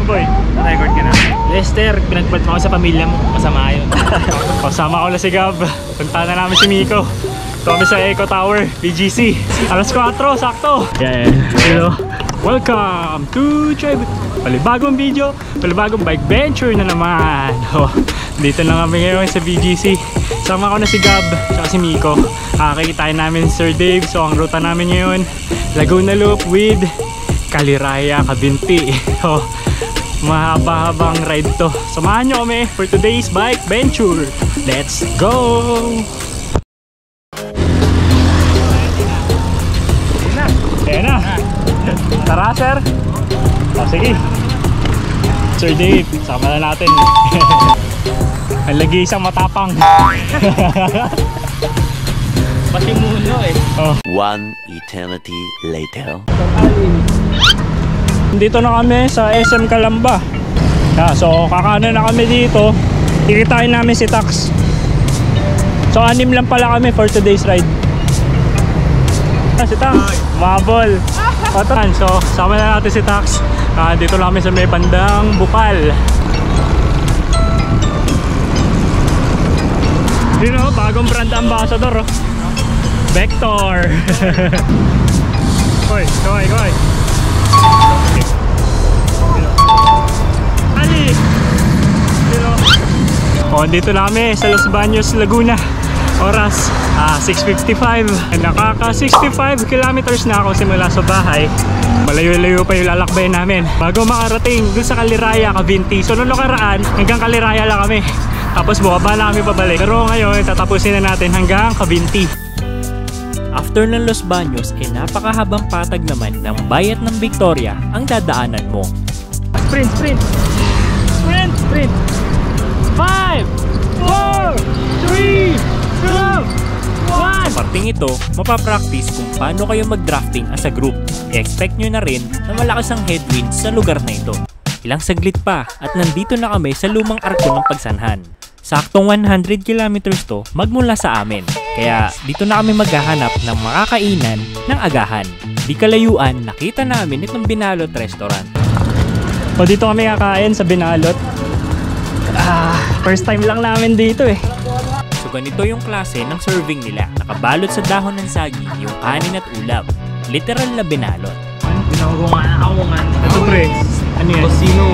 boy, record ka na. Lester, pinagpad mo ako sa pamilya mo. Masama yun. Kasama ko na si Gab. Punta na namin si Miko. Kami sa Eco Tower, BGC. Alas 4, sakto. Yeah. Hello. Welcome to Tribe. Palibagong video, palibagong bike venture na naman. Dito na kami ngayon sa BGC. Sama ko na si Gab, tsaka si Miko. Kakikitain namin Sir Dave. So ang ruta namin ngayon, Laguna Loop with Caliraya, Cavinti. Mahaba-habang ride to. Samahan nyo kami for today's bike venture. Let's go! Ayan na. Tara sir. Sige. Sir Dave, sama na natin. Ang lagi isang matapang. Pati muno eh. One eternity later. Dito na kami sa SM Calamba. So kakanan na kami dito. Kikitain namin si Tax. So 6 lang pala kami for today's ride. Si Tax, mabol. So sama na natin si Tax. Dito na kami sa may bandang Bukal. Dito, bagong brand ambassador. Vector. Koy. Ali. Dito na kami sa Los Baños, Laguna. Oras 6:55. Nakaka 65 kilometers na ako simula sa bahay. Malayo-layo pa yung lalakbayin namin bago makarating dun sa Caliraya, Cavinti. So nung nakaraan hanggang Caliraya lang kami. Tapos bumaba na kami pabalik. Pero ngayon tatapusin na natin hanggang Cavinti. After ng Los Baños, napakahabang patag naman ng Bayat ng Victoria ang dadaanan mo. Sprint! 5, 4, 3, 2, 1. Sa parting ito, mapapractice kung paano kayo mag-drafting as a group. I-expect nyo na rin na malakas ang headwinds sa lugar na ito. Ilang saglit pa at nandito na kami sa lumang arko ng Pagsanhan. Saktong 100 kilometers to magmula sa amin. Kaya dito na kami maghahanap ng makakainan ng agahan. Di kalayuan, nakita namin itong Binalot Restaurant. Dito kami kakain sa Binalot. First time lang namin dito eh. So ganito yung klase ng serving nila. Nakabalot sa dahon ng sagi yung kanin at ulam. Literal na binalot. Binawungan. Ito pre, ano yan? Tosino.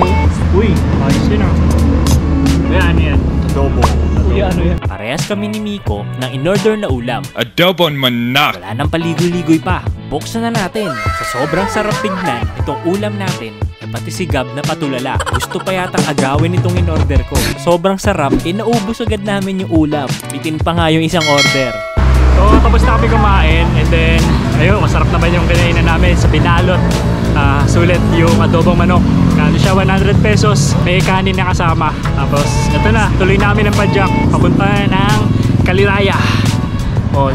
Uy, ayos yun ah. Ano yan? Adobo. Uy, ano yan? Parehas kami ni Miko ng in-order na ulam. Adobo manak! Wala nang paligoy-ligoy pa. Buksan na natin. Sa sobrang sarap tignan itong ulam natin, pati si Gab na patulala. Gusto pa yatang agawin itong in-order ko. Sobrang sarap, naubos agad namin yung ulam. Bitin pa nga yung isang order. So tapos na kami kumain and then ayun, masarap naman yung kinainan namin sa Binalot. Sulit yung adobong manok. Ano siya, 100 pesos. May kanin na kasama. Tapos ito na, tuloy namin ang padyak papunta ng Caliraya.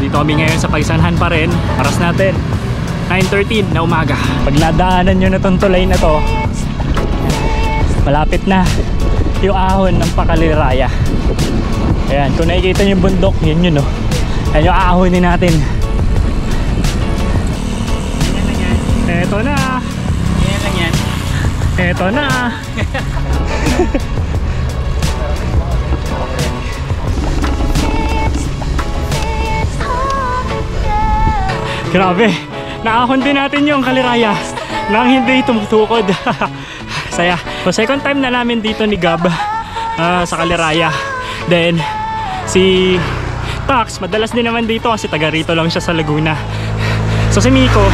Dito kami ngayon sa Pagsanhan pa rin. Paras natin 9:13 na umaga. Pag nadaanan nyo na itong tulay na to, malapit na yung ahon ng Caliraya. Ayan, kung nakikita nyo yung bundok, yun yun ayan yung ahonin natin. Eto na. Eto na. Grabe, naahon din natin yung Caliraya nang hindi tumutukod. Saya. So second time na namin dito ni Gab sa Caliraya. Then si Tax, madalas din naman dito kasi taga rito lang siya sa Laguna. So si Miko,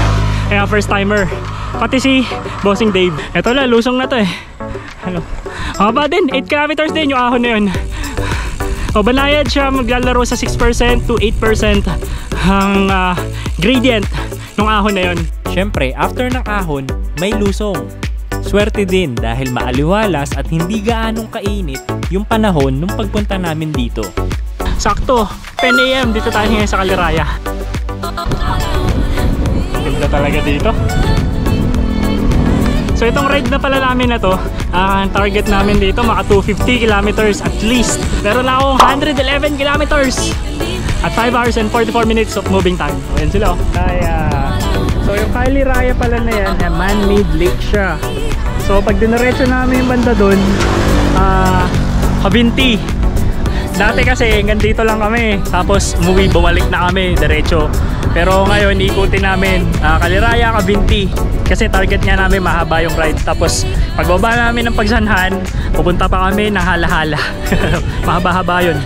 first timer. Pati si Bossing Dave. Eto na, lusong na to eh. Haba din, 8 kilometers din yung ahon na yun. Banayad siya, maglalaro sa 6% to 8% ang gradient ng ahon na yun. Siyempre, after ng ahon, may lusong. Swerte din dahil maaliwalas at hindi gaanong kainit yung panahon nung pagpunta namin dito. Sakto, 10 AM dito tayo ngayon sa Caliraya. Ganda talaga dito. So itong ride na pala namin na to, ang target namin dito maka 250 kilometers at least. Meron na akong 111 kilometers at 5 hours and 44 minutes of moving time. Ayan sila oh. So yung Caliraya pala na yan, man-made lake siya. So pag diniretso namin yung banda doon, Kabinti. Dati kasi hanggang dito lang kami, tapos umuwi, bumalik na kami diretso. Pero ngayon ikutin namin Kaliraya, Kabinti, kasi target nga namin mahaba yung ride. Tapos pagbaba namin ng Pagsanhan, pupunta pa kami ng Hala-Hala. Mahaba-haba yun.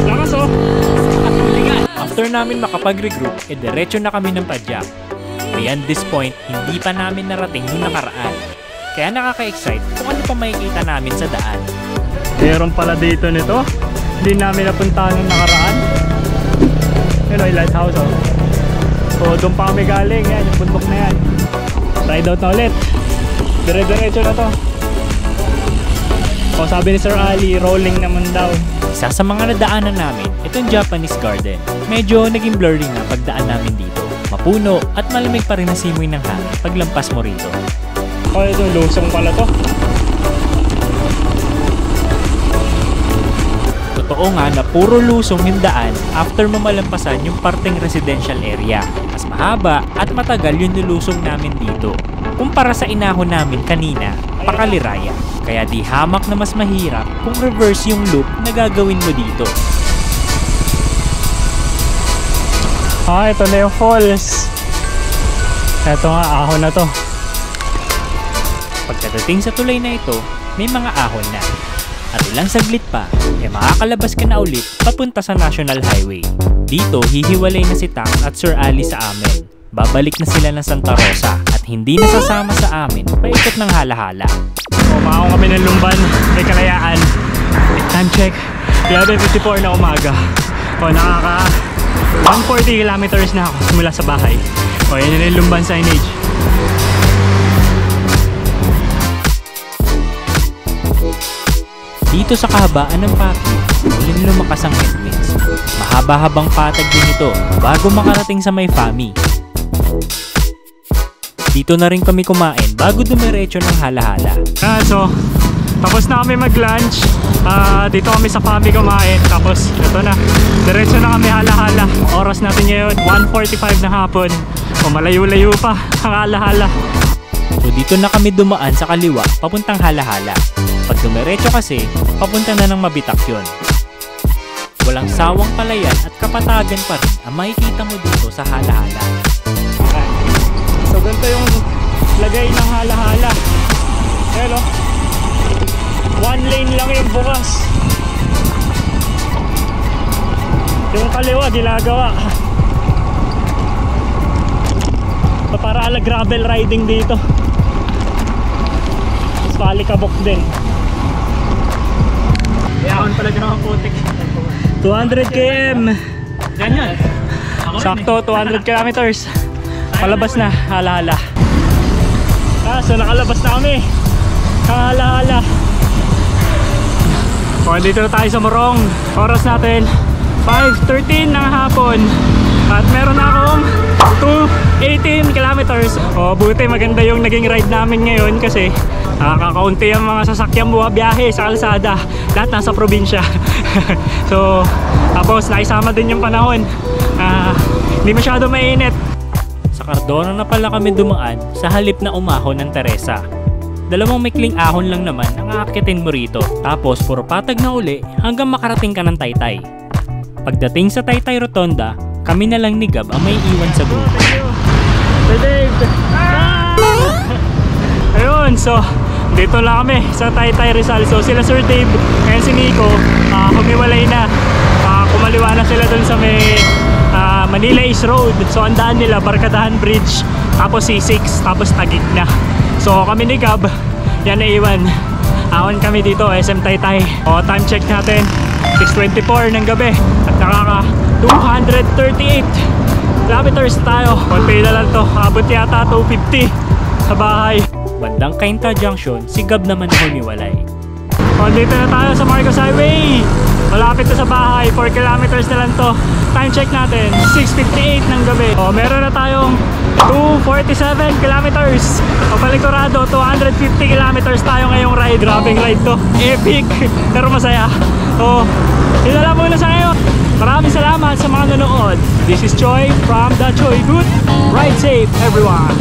Lakas oh. After namin makapag-regroup, diretso na kami ng Padyak. Beyond this point, hindi pa namin narating yung nakaraan. Kaya nakaka-excite kung ano pa makikita namin sa daan. Meron pala dito nito. Hindi namin napuntahan ng nakaraan. Yun o, yung lighthouse oh. So doon pa kami galing. Yan, yung bundok na yan. Ride out na ulit. Dire-diretso na to. O sabi ni Sir Ali, rolling naman daw. Isa sa mga nadaanan namin, itong Japanese garden. Medyo naging blurry na pagdaan namin dito. Mapuno at malamig pa rin na simoy ng hangin paglampas mo rito. O ito, lusong pala to. Totoo nga na puro lusong yung daan after mamalampasan yung parteng residential area. Mas mahaba at matagal yung nilusong namin dito kumpara sa inahon namin kanina, Pakaliraya. Kaya di hamak na mas mahirap kung reverse yung loop na gagawin mo dito. Ito na yung falls. Ito nga, ahon na to. Pagkadating sa tulay na ito, may mga ahon na. At ilang saglit pa, makakalabas ka na ulit papunta sa National Highway. Dito, hihiwalay na si Tang at Sir Ali sa amin. Babalik na sila ng Santa Rosa at hindi nasasama sa amin paikot ng Hala-Hala. Umaon kami ng Lumban, may Kalayaan. Time check, 11:54 na umaga. Nakaka 140 kilometers na ako simula sa bahay. Yan yung Lumban signage. Dito sa kahabaan ng paki, muling lumakas ang headwinds. Mahaba-habang patag din ito bago makarating sa may Fami. Dito na rin kami kumain bago dumiretso ng Hala-Hala. So, tapos na kami mag-lunch. Dito kami sa Fami kumain. Tapos, ito na. Diretso na kami Hala-Hala. Oras natin ngayon, 1:45 na hapon. Malayo-layo pa ang Hala-Hala. So, dito na kami dumaan sa kaliwa, papuntang Hala-Hala. Pag dumiretso kasi, papunta na ng Mabitak yun. Walang sawang palayan at kapatagan pa rin ang makikita mo dito sa Hala-Hala. So ganito yung lagay ng Hala-Hala. Hello. One lane lang yung bukas. Yung kaliwa ginagawa. Para ala gravel riding dito. Tapos palikabok din. Yaon pala ng putik. 200 km. Yan yun. Sakto, 200 kilometers. Palabas na, Hala-Hala. So nakalabas na kami. Hala-Hala. Dito na tayo sa Morong. Oras natin 5:13 ng hapon. At meron akong 218 kilometers. Buti maganda yung naging ride namin ngayon kasi kakaunti ang mga sasakyang buhabiyahe sa kalsada. Lahat nasa probinsya. So, tapos naisama din yung panahon. Hindi masyado mainit. Sa Cardona na pala kami dumaan sa halip na umahon ng Teresa. Dalawang mikling ahon lang naman ang aakyatin mo rito. Tapos puro patag na uli hanggang makarating ka ng Taytay. Pagdating sa Taytay Rotonda, kami na lang ni Gab ang may iwan sa group. Ayun, so dito lang kami sa Taytay Rizal. So sila Sir Dave and si Nico humiwalay na. Kumaliwa na sila dun sa may Manila East Road. So ang daan nila Barkadahan Bridge, tapos C6, tapos Taguig na. So kami ni Gab, yan naiwan. Ahon kami dito, SM Taytay. Time check natin 6:24 ng gabi. At nakaka 238 kilometers tayo. Konti na lang to, abot yata 250 sa bahay. Bandang Cainta Junction, si Gab naman humiwalay. Dito na tayo sa Marcos Highway. Malapit na sa bahay, 4 kilometers na lang to. Time check natin, 6:58 ng gabi. Meron na tayong 247 kilometers. Papaligurado, 250 kilometers tayo ngayong ride. Grabing ride to. Epic, pero masaya. Yun na lang muna sa ngayon. Maraming salamat sa mga nanonood. This is Choi from the Choi Good. Ride safe, everyone.